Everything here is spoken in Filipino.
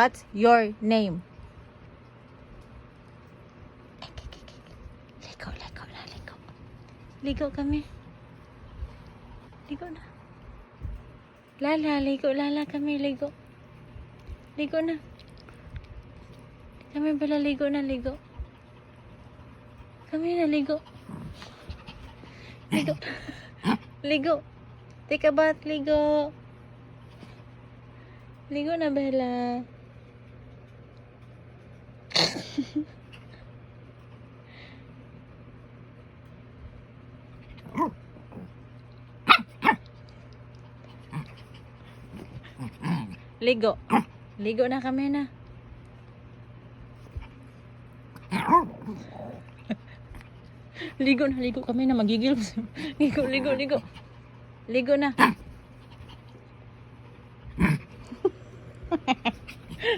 What's your name? Ligo, ligo na, ligo. Ligo kami. Ligo na. Lala, ligo, lala kami, ligo. Ligo na. Kami pala, ligo na, ligo. Kami na, ligo. Ligo. Ligo. Take a bath, ligo. Ligo na, Bella. Ligo. Ligo na kami na. Ligo na, ligo kami na. Magigil. Ligo, ligo, ligo. Ligo na.